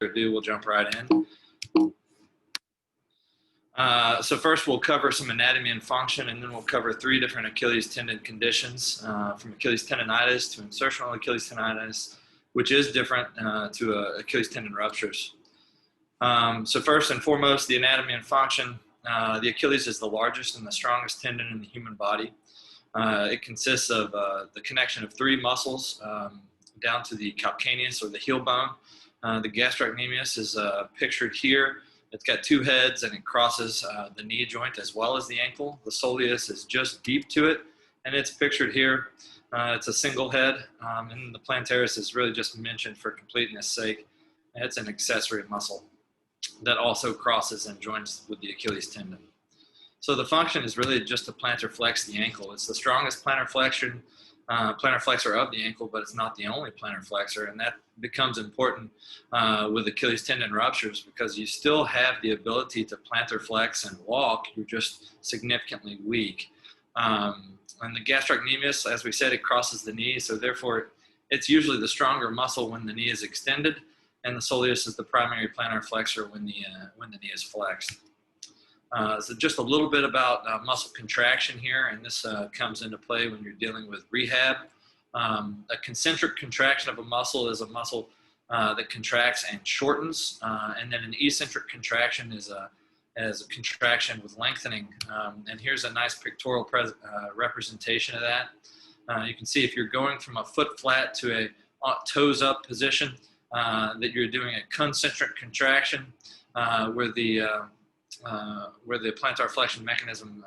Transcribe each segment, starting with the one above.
ado, we'll jump right in. So first we'll cover some anatomy and function, and then we'll cover 3 different Achilles tendon conditions, from Achilles tendinitis to insertional Achilles tendinitis, which is different to Achilles tendon ruptures. So first and foremost, the anatomy and function. The Achilles is the largest and the strongest tendon in the human body. It consists of the connection of 3 muscles down to the calcaneus or the heel bone. The gastrocnemius is pictured here. It's got 2 heads and it crosses the knee joint as well as the ankle. The soleus is just deep to it, and it's pictured here. It's a single head, and the plantaris is really just mentioned for completeness sake. It's an accessory muscle that also crosses and joins with the Achilles tendon. So the function is really just to plantar flex the ankle. It's the strongest plantar flexor of the ankle, but it's not the only plantar flexor, and that becomes important with Achilles tendon ruptures because you still have the ability to plantar flex and walk. You're just significantly weak. And the gastrocnemius, as we said, it crosses the knee, so therefore it's usually the stronger muscle when the knee is extended, and the soleus is the primary plantar flexor when the knee is flexed. So just a little bit about muscle contraction here, and this comes into play when you're dealing with rehab. A concentric contraction of a muscle is a muscle that contracts and shortens, and then an eccentric contraction is a contraction with lengthening. And here's a nice pictorial representation of that. You can see if you're going from a foot flat to a toes up position, that you're doing a concentric contraction where the plantar flexion mechanism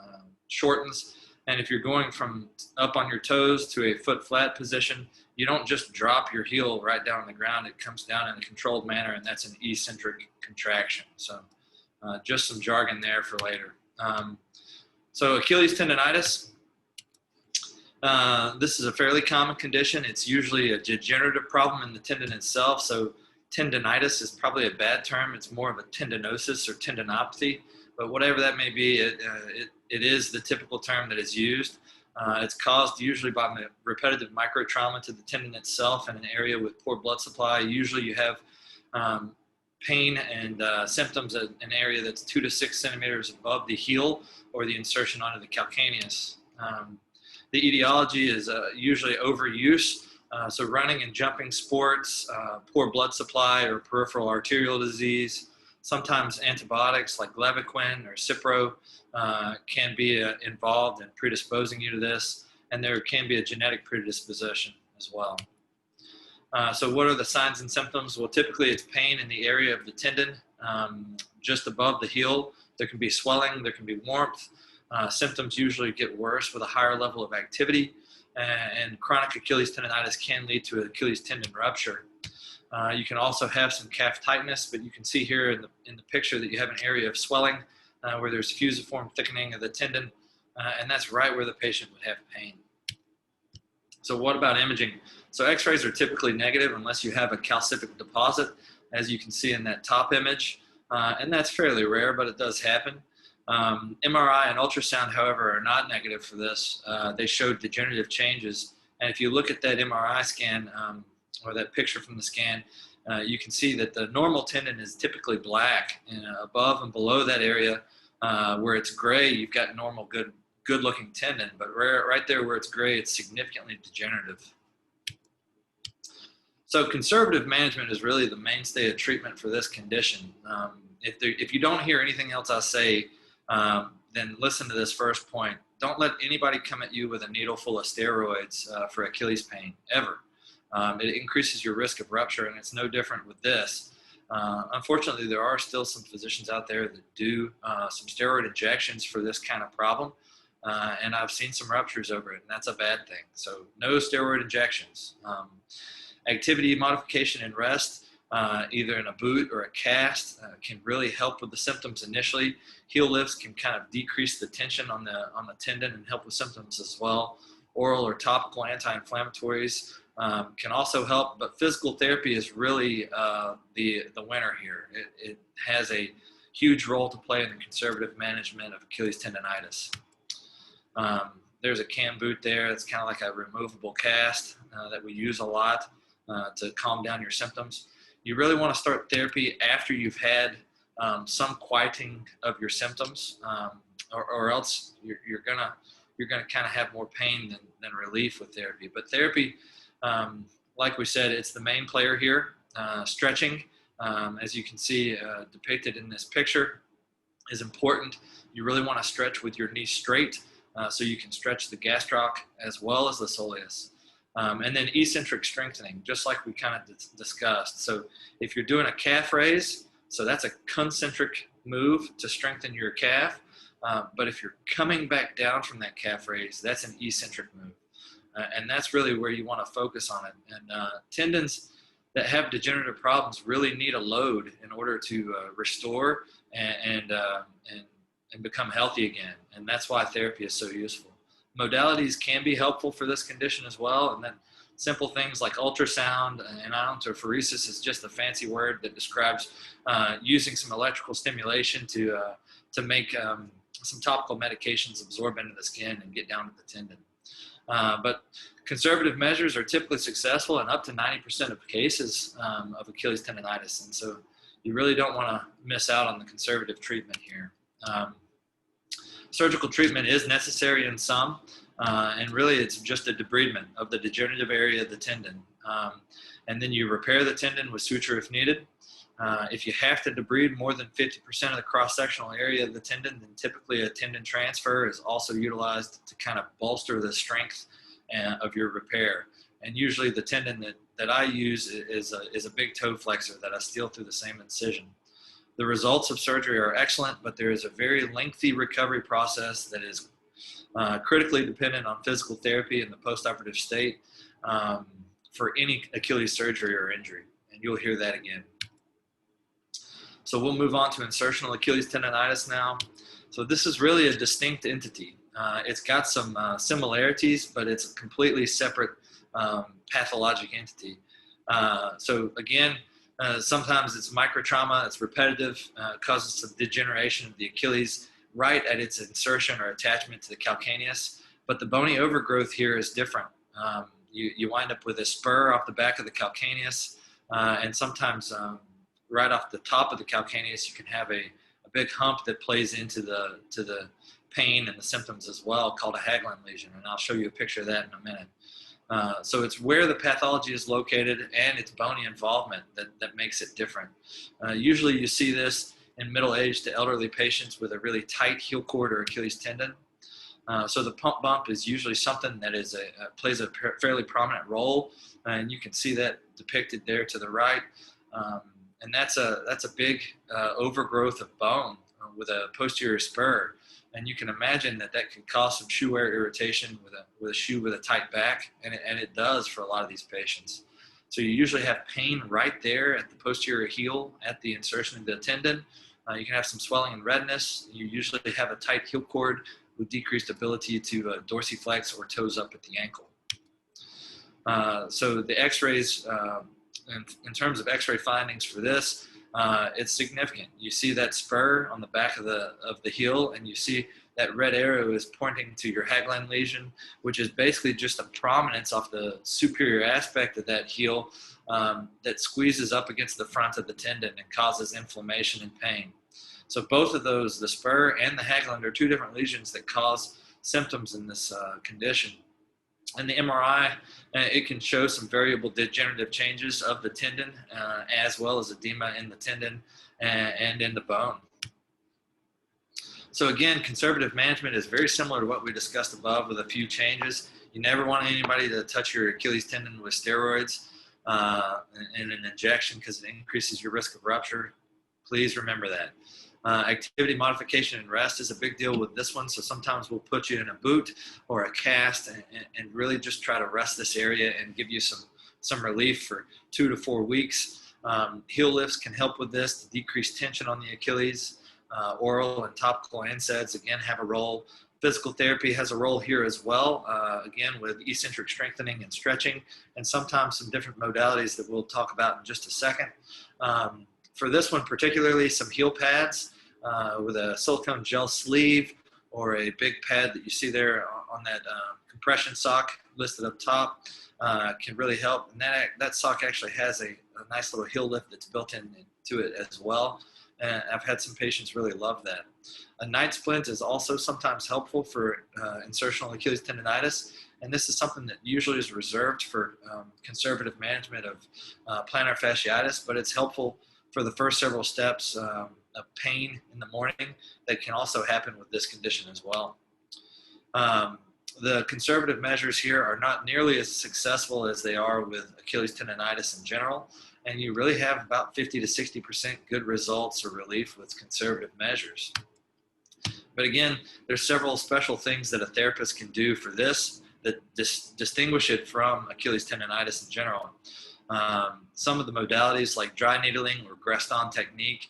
shortens. And if you're going from up on your toes to a foot flat position, you don't just drop your heel right down on the ground. It comes down in a controlled manner, and that's an eccentric contraction. So just some jargon there for later. So Achilles tendinitis. This is a fairly common condition. It's usually a degenerative problem in the tendon itself. So tendinitis is probably a bad term. It's more of a tendinosis or tendinopathy, but whatever that may be, it is the typical term that is used. It's caused usually by repetitive microtrauma to the tendon itself in an area with poor blood supply. Usually you have pain and symptoms in an area that's 2 to 6 centimeters above the heel or the insertion onto the calcaneus. The etiology is usually overuse. So running and jumping sports, poor blood supply or peripheral arterial disease. Sometimes antibiotics like Levaquin or Cipro can be involved in predisposing you to this, and there can be a genetic predisposition as well. So what are the signs and symptoms? Well, typically it's pain in the area of the tendon just above the heel. There can be swelling, there can be warmth. Symptoms usually get worse with a higher level of activity, and chronic Achilles tendinitis can lead to an Achilles tendon rupture. You can also have some calf tightness, but you can see here in the picture that you have an area of swelling where there's fusiform thickening of the tendon, and that's right where the patient would have pain. So what about imaging? So x-rays are typically negative unless you have a calcific deposit, as you can see in that top image, and that's fairly rare, but it does happen. MRI and ultrasound, however, are not negative for this. They show degenerative changes, and if you look at that MRI scan or that picture from the scan, you can see that the normal tendon is typically black, and above and below that area where it's gray, you've got normal good looking tendon, but right there where it's gray, it's significantly degenerative. So conservative management is really the mainstay of treatment for this condition. If you don't hear anything else I say, then listen to this first point. Don't let anybody come at you with a needle full of steroids for Achilles pain, ever. It increases your risk of rupture, and it's no different with this. Unfortunately, there are still some physicians out there that do some steroid injections for this kind of problem, and I've seen some ruptures over it, and that's a bad thing. So no steroid injections. Activity modification and rest, either in a boot or a cast, can really help with the symptoms initially. Heel lifts can kind of decrease the tension on the tendon and help with symptoms as well. Oral or topical anti-inflammatories can also help, but physical therapy is really the winner here. It has a huge role to play in the conservative management of Achilles tendinitis. There's a cam boot there. It's kind of like a removable cast that we use a lot to calm down your symptoms. You really want to start therapy after you've had some quieting of your symptoms, or else you're gonna kind of have more pain than relief with therapy. But therapy, like we said, it's the main player here. Stretching, as you can see depicted in this picture, is important. You really want to stretch with your knee straight, so you can stretch the gastroc as well as the soleus. And then eccentric strengthening, just like we kind of discussed. So if you're doing a calf raise, so that's a concentric move to strengthen your calf. But if you're coming back down from that calf raise, that's an eccentric move. And that's really where you want to focus on it. And tendons that have degenerative problems really need a load in order to restore and become healthy again. And that's why therapy is so useful. Modalities can be helpful for this condition as well. And then simple things like ultrasound and iontophoresis is just a fancy word that describes using some electrical stimulation to make some topical medications absorb into the skin and get down to the tendon. But conservative measures are typically successful in up to 90% of cases of Achilles tendonitis. And so you really don't want to miss out on the conservative treatment here. Surgical treatment is necessary in some, and really it's just a debridement of the degenerative area of the tendon. And then you repair the tendon with suture if needed. If you have to debride more than 50% of the cross-sectional area of the tendon, then typically a tendon transfer is also utilized to kind of bolster the strength of your repair. And usually the tendon that I use is a big toe flexor that I steal through the same incision. The results of surgery are excellent, but there is a very lengthy recovery process that is critically dependent on physical therapy in the postoperative state for any Achilles surgery or injury. And you'll hear that again. So we'll move on to insertional Achilles tendonitis now. So this is really a distinct entity. It's got some similarities, but it's a completely separate pathologic entity. So again, sometimes it's microtrauma, it's repetitive, causes some degeneration of the Achilles right at its insertion or attachment to the calcaneus. But the bony overgrowth here is different. You wind up with a spur off the back of the calcaneus, and sometimes right off the top of the calcaneus, you can have a big hump that plays into the pain and the symptoms as well, called a Haglund lesion. And I'll show you a picture of that in a minute. So it's where the pathology is located and its bony involvement that makes it different. Usually you see this in middle-aged to elderly patients with a really tight heel cord or Achilles tendon. So the pump bump is usually something that is plays a fairly prominent role, and you can see that depicted there to the right. And that's a big overgrowth of bone with a posterior spur. And you can imagine that can cause some shoe wear irritation with a shoe with a tight back, and it does for a lot of these patients. So you usually have pain right there at the posterior heel at the insertion of the tendon. You can have some swelling and redness. You usually have a tight heel cord with decreased ability to dorsiflex or toes up at the ankle. So the x-rays, in terms of x-ray findings for this, it's significant. You see that spur on the back of the heel, and you see that red arrow is pointing to your Haglund lesion, which is basically just a prominence off the superior aspect of that heel that squeezes up against the front of the tendon and causes inflammation and pain. So both of those, the spur and the Haglund, are two different lesions that cause symptoms in this condition. And the MRI, it can show some variable degenerative changes of the tendon, as well as edema in the tendon and in the bone. So again, conservative management is very similar to what we discussed above, with a few changes. You never want anybody to touch your Achilles tendon with steroids and an injection, because it increases your risk of rupture. Please remember that. Activity modification and rest is a big deal with this one. So sometimes we'll put you in a boot or a cast and really just try to rest this area and give you some relief for 2 to 4 weeks. Heel lifts can help with this to decrease tension on the Achilles. Oral and topical NSAIDs, again, have a role. Physical therapy has a role here as well, again, with eccentric strengthening and stretching, and sometimes some different modalities that we'll talk about in just a second. For this one particularly, some heel pads with a silicone gel sleeve, or a big pad that you see there on that compression sock listed up top. can really help. And that sock actually has a nice little heel lift that's built into it as well. And I've had some patients really love that. A night splint is also sometimes helpful for insertional Achilles tendonitis. And this is something that usually is reserved for conservative management of plantar fasciitis, but it's helpful for the first several steps of pain in the morning that can also happen with this condition as well. The conservative measures here are not nearly as successful as they are with Achilles tendonitis in general, and you really have about 50 to 60% good results or relief with conservative measures. But again, there's several special things that a therapist can do for this that distinguish it from Achilles tendonitis in general. Some of the modalities like dry needling or Greston technique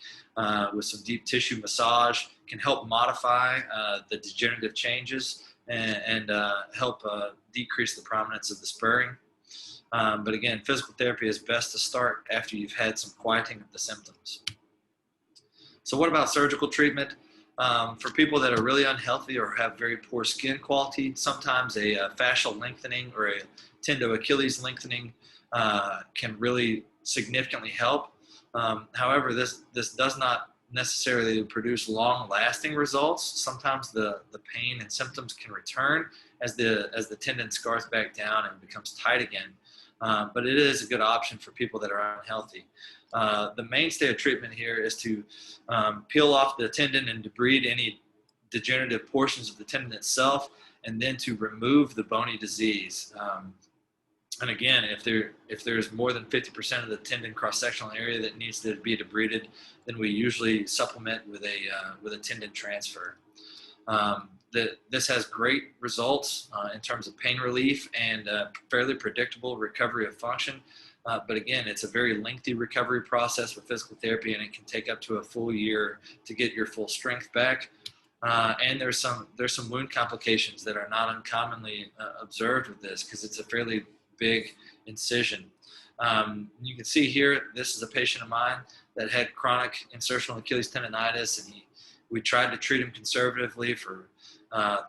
with some deep tissue massage can help modify the degenerative changes and help decrease the prominence of the spurring. But again, physical therapy is best to start after you've had some quieting of the symptoms. So what about surgical treatment? For people that are really unhealthy or have very poor skin quality, sometimes a fascial lengthening or a tendo-Achilles lengthening can really significantly help. However, this does not necessarily produce long-lasting results. Sometimes the pain and symptoms can return as the tendon scars back down and becomes tight again. But it is a good option for people that are unhealthy. The mainstay of treatment here is to peel off the tendon and debride any degenerative portions of the tendon itself, and then to remove the bony disease. And again, if there's more than 50% of the tendon cross-sectional area that needs to be debrided, then we usually supplement with a tendon transfer. This has great results in terms of pain relief and fairly predictable recovery of function. But again, it's a very lengthy recovery process with physical therapy, and it can take up to a full year to get your full strength back. And there's some wound complications that are not uncommonly observed with this because it's a fairly big incision. You can see here, this is a patient of mine that had chronic insertional Achilles tendonitis, and we tried to treat him conservatively for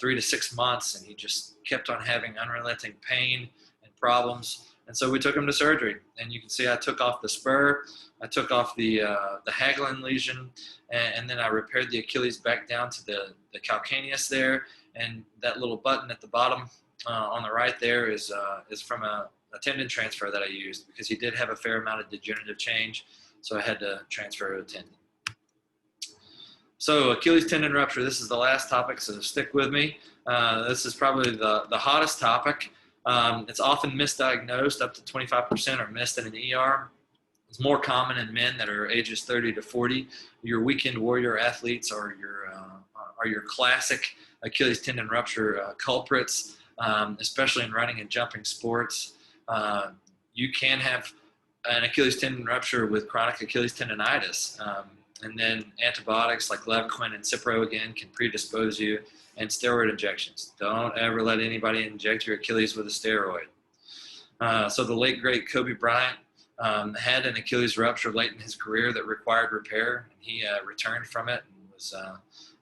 3 to 6 months, and he just kept on having unrelenting pain and problems. And so we took him to surgery, and you can see I took off the spur, I took off the Hagelin lesion, and then I repaired the Achilles back down to the calcaneus there, and that little button at the bottom on the right there is from a tendon transfer that I used because he did have a fair amount of degenerative change, so I had to transfer a tendon. So Achilles tendon rupture, this is the last topic, so stick with me. This is probably the hottest topic. It's often misdiagnosed, up to 25% are missed in an ER. It's more common in men that are ages 30 to 40. Your weekend warrior athletes are your classic Achilles tendon rupture culprits, especially in running and jumping sports. You can have an Achilles tendon rupture with chronic Achilles tendonitis. And then antibiotics like Levaquin and Cipro again can predispose you, and steroid injections. Don't ever let anybody inject your Achilles with a steroid. So the late great Kobe Bryant had an Achilles rupture late in his career that required repair, and he returned from it and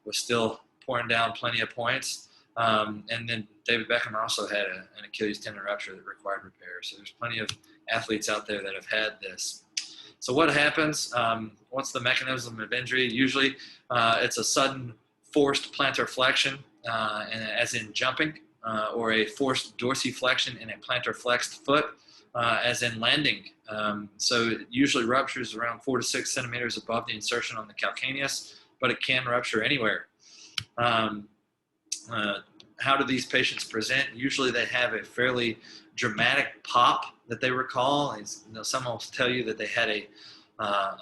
was still pouring down plenty of points. And then David Beckham also had an Achilles tendon rupture that required repair. So there's plenty of athletes out there that have had this. So what happens? What's the mechanism of injury? Usually it's a sudden forced plantar flexion, as in jumping, or a forced dorsiflexion in a plantar flexed foot, as in landing. So it usually ruptures around 4 to 6 centimeters above the insertion on the calcaneus, but it can rupture anywhere. How do these patients present? Usually they have a fairly dramatic pop that they recall. Someone will tell you that they had a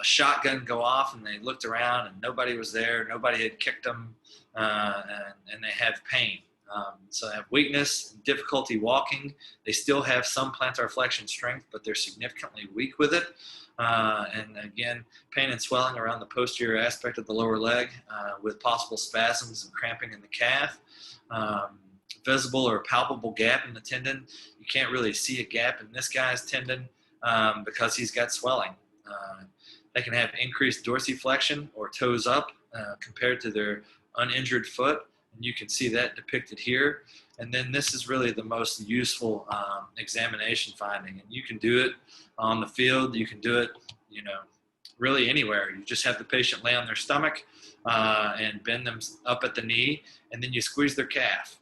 shotgun go off and they looked around and nobody was there, nobody had kicked them, and they have pain. So they have weakness, difficulty walking. They still have some plantar flexion strength, but they're significantly weak with it. And again, pain and swelling around the posterior aspect of the lower leg with possible spasms and cramping in the calf. Visible or palpable gap in the tendon. You can't really see a gap in this guy's tendon because he's got swelling. They can have increased dorsiflexion or toes up compared to their uninjured foot. And you can see that depicted here. And then this is really the most useful examination finding. And you can do it on the field. You can do it, really anywhere. You just have the patient lay on their stomach and bend them up at the knee, and then you squeeze their calf.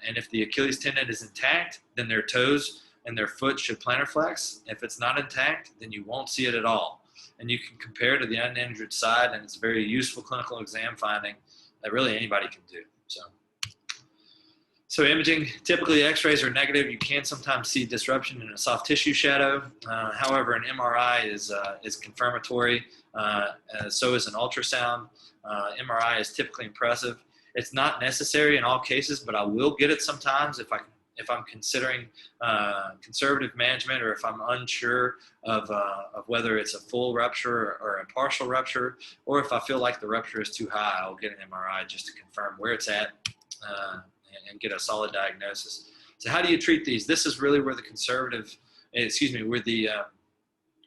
And if the Achilles tendon is intact, then their toes and their foot should plantar flex. If it's not intact, then you won't see it at all. And you can compare to the uninjured side, and it's a very useful clinical exam finding that really anybody can do. So imaging, typically x-rays are negative. You can sometimes see disruption in a soft tissue shadow. However, an MRI is confirmatory. So is an ultrasound. MRI is typically impressive. It's not necessary in all cases, but I will get it sometimes if I'm considering conservative management, or if I'm unsure of whether it's a full rupture or a partial rupture, or if I feel like the rupture is too high, I'll get an MRI just to confirm where it's at and get a solid diagnosis. So how do you treat these? This is really where the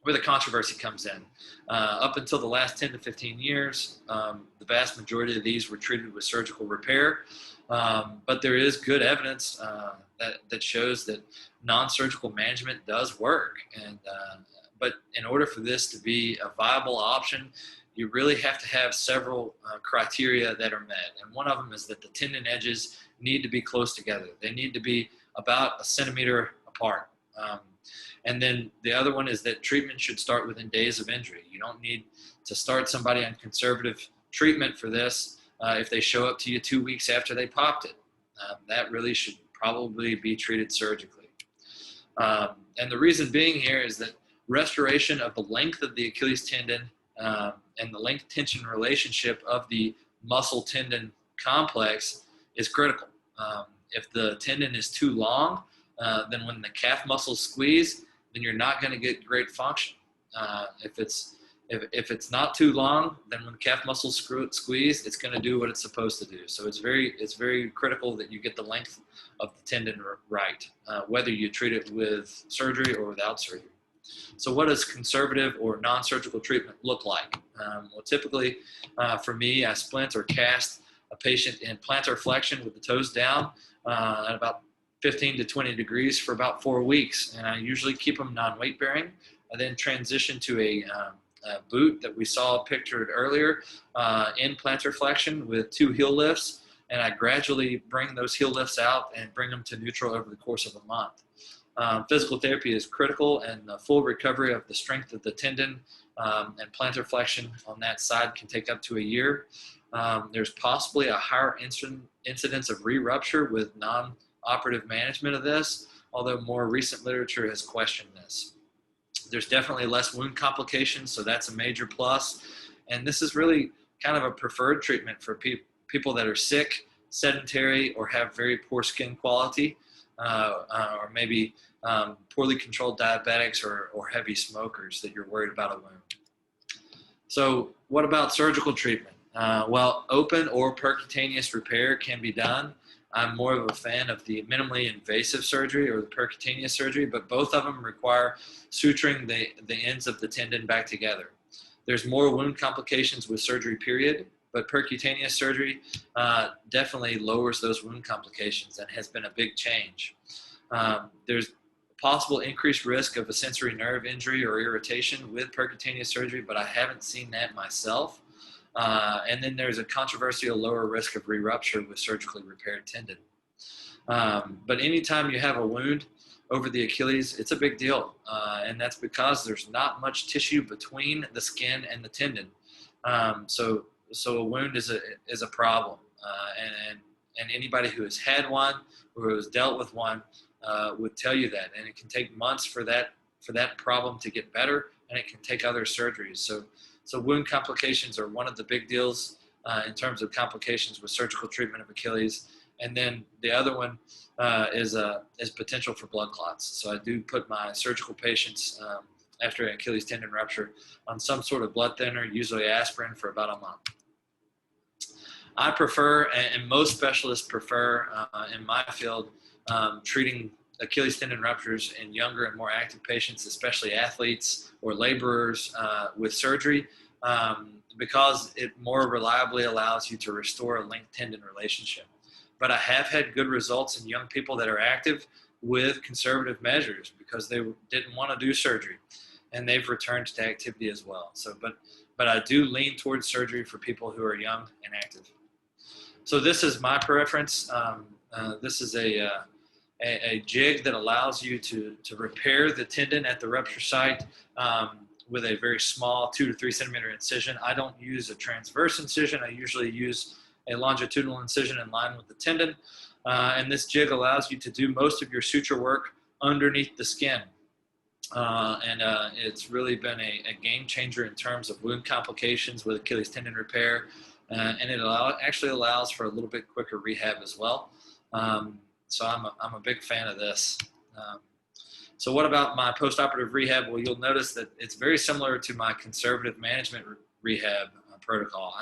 where the controversy comes in. Up until the last 10 to 15 years, the vast majority of these were treated with surgical repair. But there is good evidence that shows that non-surgical management does work. But in order for this to be a viable option, you really have to have several criteria that are met. And one of them is that the tendon edges need to be close together. They need to be about 1 centimeter apart. And then the other one is that treatment should start within days of injury. You don't need to start somebody on conservative treatment for this if they show up to you 2 weeks after they popped it. That really should probably be treated surgically. And the reason being here is that restoration of the length of the Achilles tendon and the length tension relationship of the muscle tendon complex is critical. If the tendon is too long, then when the calf muscles squeeze, then you're not going to get great function. If it's not too long, then when the calf muscles squeeze, it's going to do what it's supposed to do. So it's very critical that you get the length of the tendon right, whether you treat it with surgery or without surgery. So what does conservative or non-surgical treatment look like? Well, typically for me, I splint or cast a patient in plantar flexion with the toes down at about 15 to 20 degrees for about 4 weeks. And I usually keep them non-weight bearing. I then transition to a boot that we saw pictured earlier in plantar flexion with 2 heel lifts. And I gradually bring those heel lifts out and bring them to neutral over the course of a month. Physical therapy is critical, and the full recovery of the strength of the tendon and plantar flexion on that side can take up to a year. There's possibly a higher incidence of re-rupture with non-operative management of this, although more recent literature has questioned this. There's definitely less wound complications, so that's a major plus. And this is really kind of a preferred treatment for people that are sick, sedentary, or have very poor skin quality, or maybe poorly controlled diabetics or heavy smokers that you're worried about a wound. So what about surgical treatment? Well, open or percutaneous repair can be done. I'm more of a fan of the minimally invasive surgery or the percutaneous surgery, but both of them require suturing the ends of the tendon back together. There's more wound complications with surgery, period, but percutaneous surgery definitely lowers those wound complications and has been a big change. There's a possible increased risk of a sensory nerve injury or irritation with percutaneous surgery, but I haven't seen that myself. And then there's a controversial lower risk of re-rupture with surgically repaired tendon. But anytime you have a wound over the Achilles, it's a big deal. And that's because there's not much tissue between the skin and the tendon. So a wound is a problem. And anybody who has had one or who has dealt with one would tell you that. And it can take months for that problem to get better, and it can take other surgeries. So wound complications are one of the big deals in terms of complications with surgical treatment of Achilles. And then the other one is potential for blood clots. So I do put my surgical patients after an Achilles tendon rupture on some sort of blood thinner, usually aspirin, for about a month. I prefer, and most specialists prefer in my field, treating Achilles tendon ruptures in younger and more active patients, especially athletes or laborers with surgery, because it more reliably allows you to restore a linked tendon relationship. but I have had good results in young people that are active with conservative measures because they didn't want to do surgery, and they've returned to activity as well. So, but I do lean towards surgery for people who are young and active. So this is my preference. This is a jig that allows you to repair the tendon at the rupture site with a very small 2 to 3 centimeter incision. I don't use a transverse incision. I usually use a longitudinal incision in line with the tendon. And this jig allows you to do most of your suture work underneath the skin. It's really been a game changer in terms of wound complications with Achilles tendon repair. And it actually allows for a little bit quicker rehab as well. So I'm a big fan of this. So what about my postoperative rehab? Well, you'll notice that it's very similar to my conservative management rehab protocol.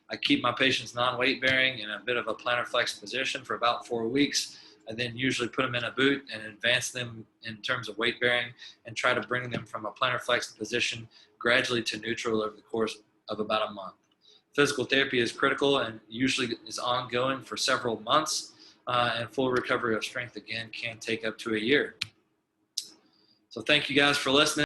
I keep my patients non-weight bearing in a bit of a plantar flex position for about 4 weeks. I then usually put them in a boot and advance them in terms of weight bearing and try to bring them from a plantar flex position gradually to neutral over the course of about a month. Physical therapy is critical and usually is ongoing for several months, and full recovery of strength again can take up to a year. So thank you guys for listening.